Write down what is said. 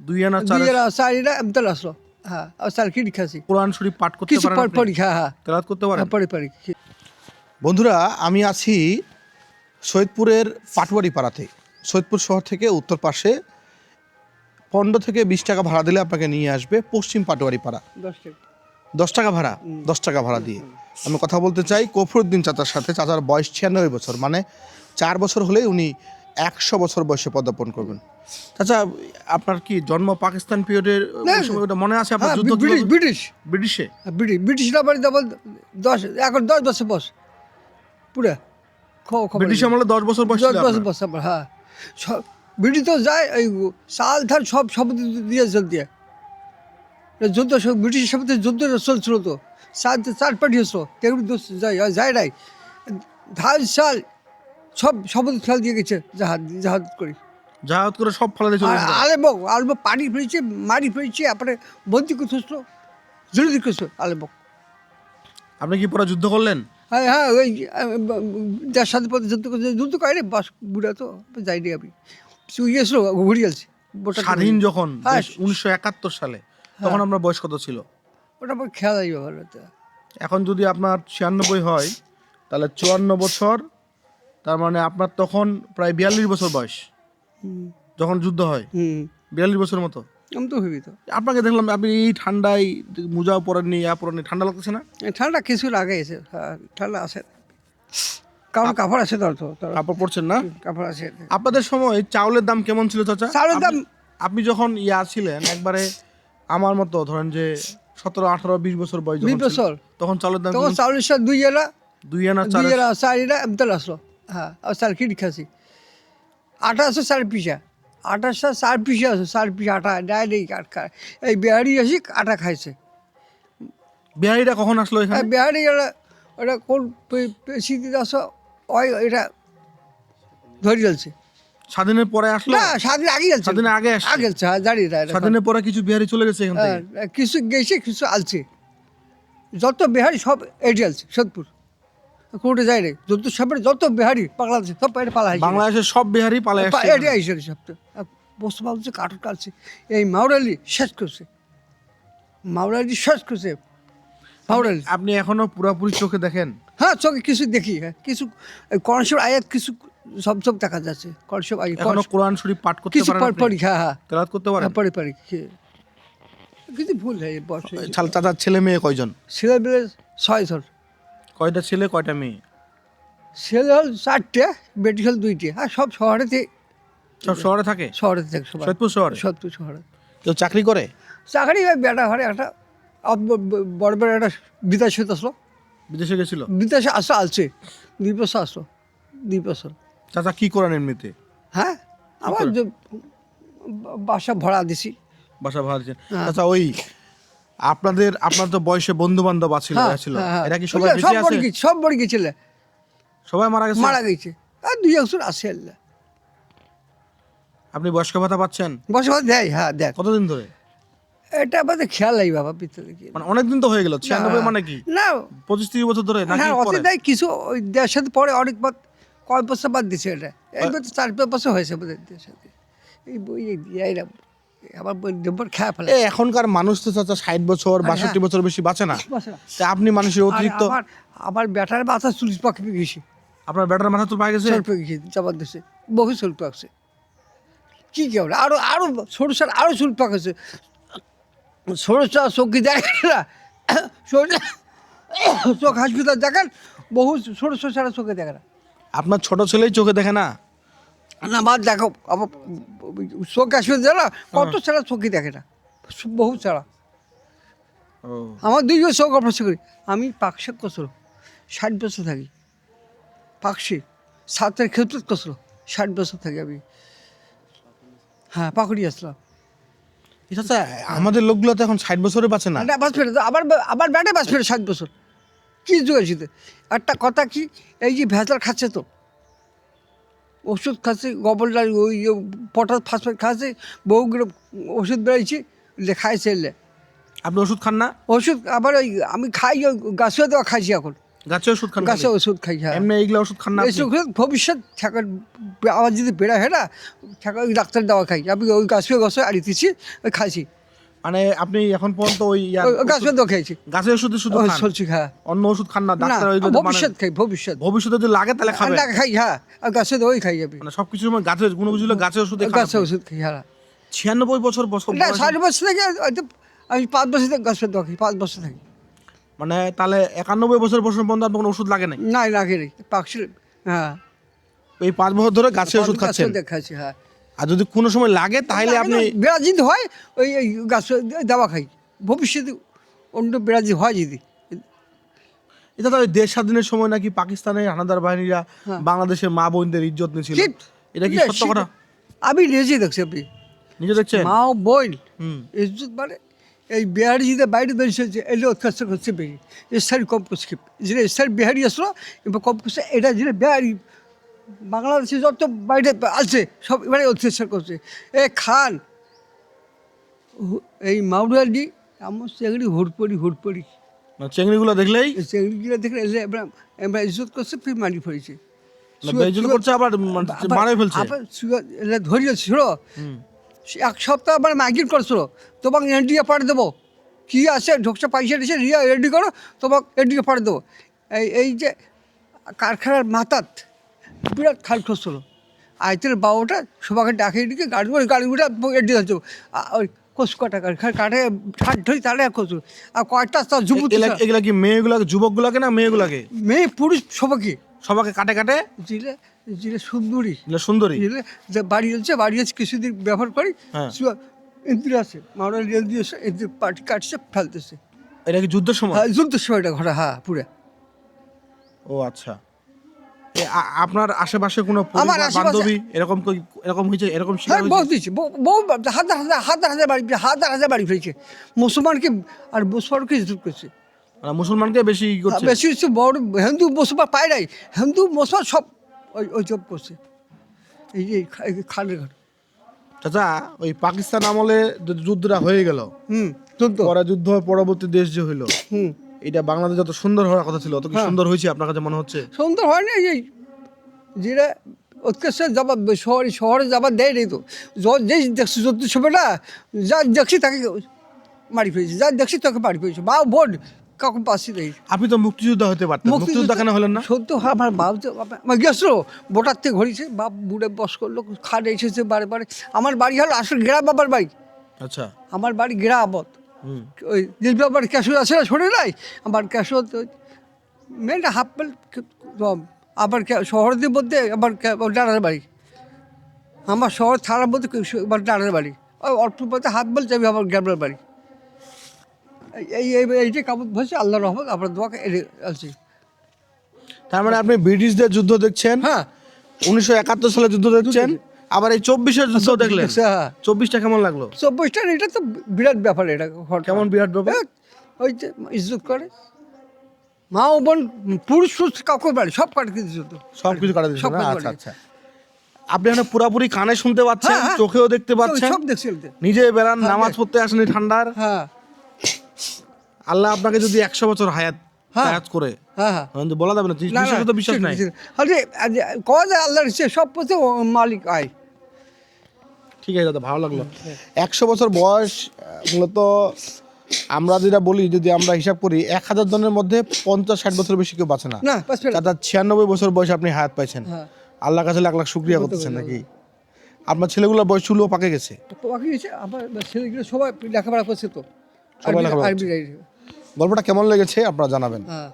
দুই আনা চারিটা এমতাল আসলো। হ্যাঁ, আর স্যার কি লিখাছি কোরআন শরীফ পাঠ করতে কিছু পারেন আপনি? পড়ি। হ্যাঁ হ্যাঁ তেলাওয়াত করতে পারেন? পারি। বন্ধুরা, আমি আছি সৈয়দপুরের পাটওয়ারি পাড়াতে। সৈয়দপুর শহর থেকে উত্তর পাশে 15 থেকে 20 টাকা ভাড়া দিলে আপনাকে নিয়ে আসবে পশ্চিম পাটওয়ারি পাড়া। 10 টাকা ভাড়া, 10 টাকা ভাড়া দিয়ে আমি কথা বলতে চাই গফরউদ্দিন চাচার সাথে। চাচার বয়স 96 বছর, মানে 4 বছর হলেই উনি 100 বছর বয়সে পদার্পণ করবেন। চাচা, আপনার কি জন্ম পাকিস্তান পিরিয়ডের সময় ওটা মনে আছে? আপনার হ্যাঁ, যুদ্ধ ব্রিটিশে? ব্রিটিশরা বাড়ি দেবল 10 বছর বয়স পুরা ব্রিটিশ আমলে 10 বছর বয়স ছিল 10 আপনার? বছর। হ্যাঁ, ব্রিটিশ তো যায় এই সাল ধার সব দিয়ে দিয়ে যুদ্ধ সব ব্রিটিশের সাথে যুদ্ধ চলছিল তো। চার পাঠিয়েছ তেগুলো যায় নাই ধান সাল সব খেয়াল দিয়ে গেছে জাহাজ করে জাহাজ করে সব ফেলে দিয়ে চলে গেছে। আলবো পানি ফেলেছে, মারি ফেলেছে, আপনি বন্দি করতে জরুরি করছো আলবো। আপনি কি পুরো যুদ্ধ করলেন? হ্যাঁ, ওই যার সাথে যুদ্ধ করে বাস বুড়া তো যাইনি আমি গিয়েছিল ঘুরে গেছি স্বাধীন যখন হ্যাঁ। 1971 সালে, তখন আপনার বয়স কত ছিল? ওটা আমার খেয়াল আসবে ভালো। এখন যদি আপনার 96 হয় তাহলে 54 বছর, তার মানে আপনার তখন প্রায় 42 বছর বয়স যখন যুদ্ধ হয়। 42 বছরের মতো আমি তো হবি তো। আপনাকে দেখলাম আপনি এই ঠান্ডায় মোজাও পরেননি, পরেননি, ঠান্ডা লাগতেছে না? ঠান্ডা কিছু লাগে এসে। হ্যাঁ, ঠান্ডা আসে, কারণ কাপড় আছে তো কাপড় পরছেন না? কাপড় আছে। আপনাদের সময় চাউলের দাম কেমন ছিল চাচা? চাউলের দাম আপনি যখন ছিলেন একবারে আমার মতো, ধরেন যে 17, 18, 20 বছর বয়স, 20 বছর তখন চাউলের দাম তখন চাউলের সাথে 2 আনা 2 আনা চারিটা এমতাল আসলো। হ্যাঁ, আর স্যার কি লিখাছি আটা আছে 4 পিসা, 4 পিসা আছে, 4 পিসা আটা দেয় নেই কাঠ খায়। এই বিহারি আসি আটা খাইছে। বিহারিটা কখন আসলো এখানে? বিহারি ওটা কোন স্মৃতিতে আসো ওই এটা ধরে গেছে। স্বাধীনের পরে আসলো? না, স্বাধীন আগে গেছে। স্বাধীনের আগে আসছে? আগে গেছে, হ্যাঁ, জানি না। স্বাধীনের পরে কিছু বিহারি চলে গেছে এখান থেকে? কিছু গেছে, কিছু আলছে। যত বিহারি সব এটি আলছে সোদপুর, কোর্টে যায় রে। যত বিহারি পাগলা আছে সব পালা হয়েছে। বাংলাদেশের সব বিহারি পালায় আসছে এটি আইসে সব তো বস্তু বলছে কাঠুর কাটছে। এই মাউরালি শেষ করছে, মাউরালি শেষ করছে মাউরালি। আপনি এখনো পুরাপুরি চোখে দেখেন? হ্যাঁ, চোখে কিছু দেখি। হ্যাঁ, কিছু কনসেপ্ট আয়াত কিছু সব দেখা যাচ্ছে। কনসেপ্ট আয়াত এখনো কোরআন শরীফ পাঠ করতে কিছু পারেন আপনি? পড়ি। হ্যাঁ, তেলাওয়াত করতে পারেন? পারি কিছু ভুল হয় বয়সে। চাচার ছেলে মেয়ে কয়জন? ছেলে মেয়ে 6 জন। কয়টা ছেলে কয়টা মেয়ে? ছেলে হল 4টে, বেটি হল 2টে। আর সব শহরেতে থাকে সবাই। সৈয়দপুর শহরে কেউ চাকরি করে? চাকরি বেটা ঘরে একটা বড় একটা বিদেশ হতে আসলো। বিদেশে গেছিল? বিদেশে আসছে 2 বছর আসলো। 2 বছর। চাচা কি করেন এমনিতে? হ্যাঁ, আমার বাসা ভাড়া দিছি। বাসা ভাড়া দিচ্ছেন? হ্যাঁ। চাচা, ওই আপনার তো বয়সে বন্ধু বান্ধব ছিল, এরা কি সবাই বেঁচে আছে? সব মরে গেছিল, সবাই মারা গেছে? আর 2 বছর আছে আল্লাহ। আপনি বয়স্ক ভাতা পাচ্ছেন? বসে দেয়। হ্যাঁ, দেখ কতদিন ধরে? এটা আমাদের খেয়াল নাই বাবা, পিতলে কি মানে অনেকদিন তো হয়ে গেল। 96 মানে কি না 25-30 বছর ধরে নাকি হ্যাঁ, পরে? অত দেয় কিছু ওই দেওয়ার সাথে পরে অনেক কয় বছর বাদ দিছে। এটা এইবার তো 4-5 বছর হয়েছে আমাদের দেওয়ার সাথে। এই বই এইরা আবার নম্বর খেয়ে ফেলে। এখনকার মানুষ তো চাচা 60 বছর 62 বছর বেশি বাঁচে না। তা আপনি মানুষের অতিরিক্ত। আমার ব্যাটার মাথা চুল পাকে গেছে। আপনার ব্যাটার মাথা চুল পাকে গেছে? চুল পেকে গেছে, চাপার দেশে বহু চুল পাকছে। কি কেবল আরো সরষার আরো চুল পাকেছে। সরষা চোখে দেখেন না, চোখ হাসপাতাল দেখেন, বহু সরষা ছাড়া চোখে দেখে না। আপনার ছোট ছেলেই চোখে দেখে না? না, বাদ দেখো আমার চোখ আসবে না, কত ছাড়া চোখে দেখে না, বহু ছাড়া। আমার 2 বছর চোখ অপারেশন করি। আমি পাকশে কচল 60 বছর থাকি। পাকশি সাতের ক্ষেত্রে কচল 60 বছর থাকি আমি। হ্যাঁ, পাকুড়ি আসলাম। আচ্ছা, আমাদের লোকগুলো তো এখন 60 বছরে বাঁচে না। বাস ফেরে আবার ব্যাটে বাস ফেরে 60 বছর। কি যুগেছিতে একটা কথা কি, এই যে ভেজাল খাচ্ছে তো, ওষুধ খাচ্ছে, গোবরডাল ওই পটাশ ফসফেট খাচ্ছে, বহুগুলো ওষুধ বেড়াইছে খাইছে। আপনি ওষুধ খান না? ওষুধ আবার ওই আমি খাই, ওই গাছুয়া দেওয়া খাইছি এখন। গাছে ওষুধ খান গাছে খালি? ওষুধ খাই, হ্যাঁ। এমনি এইগুলো ওষুধ খান না এই আপনি? ওষুধ ভবিষ্যৎ ঠাকুর আবার যদি বেড়া হয় না ঠাকুর ওই ডাক্তার দেওয়া খাই, আমি ওই গাছে গছে আড়িতেছি, ওই খাইছি, মানে আপনি এখন পর্যন্ত ওই ওই গাছে দেওয়া খাইছি, গাছের ওষুধ শুধু ওই খান, চলছি, হ্যাঁ। অন্য ওষুধ খান না? না, ডাক্তার ওইগুলো মানে ভবিষ্যৎ খাই, ভবিষ্যৎ ভবিষ্যতে যদি লাগে তাহলে খাবেন? আন্ডা খাই, হ্যাঁ। আর গাছে দেওয়াই খাই আমি, মানে সবকিছুর মধ্যে গাছের কোনো কিছু হলে গাছের ওষুধে খান গাছে আপনি? ওষুধ খাই, হ্যাঁ। 96 বছর বয়স, না, 60 বছর থেকে হয়তো আমি 5 বছর থেকে গাছের দেওয়া খাই, 5 বছর থাকি। মানে তাহলে 91 বছর পর্যন্ত আপনার কোনো ওষুধ লাগে নাই? না, লাগে নেই, পাকছিল, হ্যাঁ। এই 5 বছর ধরে গাছের ওষুধ খাচ্ছেন? খাচ্ছি, হ্যাঁ। আর যদি কোনো সময় লাগে তাহলে আপনি বিরাজি হয় ওই গাছ দেওয়া খাই, ভবিষ্যতে অন্য বিরাজি হয় যদি। এটা তো ওই দেশ স্বাধীনের সময় নাকি পাকিস্তানের হানাদার বাহিনীরা হ্যাঁ। বাংলাদেশের মা বোনদের ইজ্জত নিয়েছিল, ঠিক। এটা কি সত্য কথা? আমি নিজে দেখছি, আপনি নিজে দেখছেন? মা ও বোন হুম। ইজ্জত মানে এই বিহারি যদি বাইরে বেরিয়েছে এলে অত্যাচার করছে বেশি, এসারি কম করছে, যেটা এসারি বিহারি আসলো এবার কম করছে, এটা যেটা বিহারি বাংলাদেশে যত বাইরে আছে সব এবারে অত্যাচার করছে। এ খান এই মাউরালি আমার চেংড়ি হুড়পড়ি না, চেংড়িগুলো দেখলেই এই চেংড়িগুলো দেখলে এলে এবার এবার ইজ্জত করছে, ফির মারি ফেলেছে, না, বেইজ্জত করছে, আবার মারে ফেলছে। আবার এলে ধরিয়েছিল, হুম। এক সপ্তাহ আবার মাইগ্রেট করছিল, তোমাকে এনডিএ পাঠিয়ে দেবো, কী আছে ঢোকছে পয়সা দিচ্ছে, রিয়া রেডি করো, তোমাকে এনডিএ পাঠিয়ে দেবো। এই যে কারখানার মাথাত বিরাট খাল খসছিল, আয়তের বাবুটা সবাইকে ডাকে ডিকে গাড়িগুলো এডি হচ্ছে, ওই কোষ কটা কাঠে ঠাট ধরি তাহলে খসল, আর কয়েকটা তার যুবক এগুলা কি মেয়েগুলাকে, যুবকগুলাকে না মেয়েগুলাকে? মেয়ে পুরুষ সবাইকে সবাইকে কাটে কাটে জিলে জিলে সুন্দরী, এগুলা সুন্দরী? জিলে যে বাড়ি আছে কিছুদিন ব্যবহার করি, হ্যাঁ। ইন্দির আছে মারা রেল দিয়েছে, ইন্দির পাটি কাটছে ফেলতেছে, এটা কি যুদ্ধের সময়? হ্যাঁ যুদ্ধের সময়টা ঘটা, হ্যাঁ পুরো। ও আচ্ছা। আপনার আশেপাশে কোনো আমার পরিবার, আশেপাশে- বান্ধবী এরকম হয়েছে, এরকম শিকার হ্যাঁ, বহু হয়েছে? দিয়েছে, বহু হাজার বাড়ি ফেলেছে, মুসলমানকে আর মুসলমানকে ইজ্জত করছে, মানে মুসলমানকে বেশি ই করছে? বেশি হচ্ছে বড় হিন্দু মুসলমান পায় নাই, হিন্দু মুসলমান সব ওই জব করছে, এই যে খালের ঘর। চাচা, ওই পাকিস্তান আমলে যে যুদ্ধটা হয়ে গেল, যুদ্ধ, পরে যুদ্ধ হয়ে পরবর্তী দেশ যে হইলো, এটা বাংলাদেশ যত সুন্দর হওয়ার কথা ছিল অত কি হ্যাঁ। সুন্দর হয়েছে আপনার কাছে মনে হচ্ছে? সুন্দর হয় না, এই যেটা উৎকর্ষে যাবার শহরে যাবার দেয় নেই তো, যেই দেখছি যুদ্ধ সময় না, যা দেখছি তাকে মারি ফেলেছি, যা দেখছি তাকে মারি ফেলেছি, বা বোন কাউকে পাচ্ছি নেই। আপনি তো মুক্তিযোদ্ধা হতে পারতেন, মুক্তিযোদ্ধা কেন হলেন না? সত্য আমার বাপ তো আমার গেছিল বোটার থেকে ঘুরিয়েছে, বাপ বুড়ে বস করলো, খাট এসেছে বারে বারে। আমার বাড়ি হলো আসলে গ্রাম, বাবার বাড়ি, আচ্ছা। আমার বাড়ি গ্রামত, হুম। ওই দিল বাবার ক্যাশো আছে না, শোনে নাই আমার ক্যাশো মেয়েটা হাফ পেল, আবার শহরের মধ্যে আবার ডানার বাড়ি, আমার শহর থানার মধ্যে আবার ডানার বাড়ি, ওই অল্প পথে হাত বল যাবি আমার গ্রামের বাড়ি। এইটা কাপড় বসে আল্লাহ রহমত আপনার দোয়াকে আছি। তার মানে আপনি ব্রিটিশদের যুদ্ধ দেখছেন, হ্যাঁ 1971 সালে যুদ্ধ দেখছেন, আবার এই 24-এর যুদ্ধ দেখলেন। হ্যাঁ 24টা কেমন লাগলো? 24টা এটা তো বিরাট ব্যাপার, এটা কেমন বিরাট ব্যাপার? ওই যে ইজ্জত করে মা ও বোন, পুরুষ কাউকে বাড়ি সব কাটে ইজ্জত, সবকিছু কাটা দিয়েছেন সব না? কাজ আচ্ছা করে। আচ্ছা। আপনি এখানে পুরাপুরি কানে শুনতে পাচ্ছেন, হ্যাঁ, হ্যাঁ। চোখেও দেখতে পাচ্ছেন, সব দেখছি ওদের। নিজে বেড়ান, হ্যাঁ, নামাজ পড়তে আসেনি ঠান্ডার। হ্যাঁ আল্লাহ আপনাকে যদি 100 বছর হ্যাঁ। হায়াত করে, হ্যাঁ হ্যাঁ কিন্তু বলা যাবে না, বিশ্বাসে তো বিশ্বাস নাই। আরে কওয়া যায় আল্লাহর ইচ্ছে, সব পথে মালিক আয়। ঠিক আছে দাদা, ভালো লাগলো। 100 বছর বয়স, মূলত আমরা যেটা বলি, যদি আমরা হিসাব করি 1000 জনের মধ্যে 50-60 বছর বেশি কেউ বাঁচে না। না বাঁচবে না। দাদা 96 বছর বয়সে আপনি হায়াত পাইছেন, হ্যাঁ আল্লাহর কাছে লাখ লাখ শুকরিয়া করতেছেন নাকি? আপনার ছেলেগুলোর বয়স চুলও পাকে গেছে? বাকি গেছে আমার ছেলেগুলো সবাই লেখাপড়া করছে তো, সবাই লেখাপড়া আরবি গল্পটা কেমন লেগেছে আপনারা জানাবেন। হ্যাঁ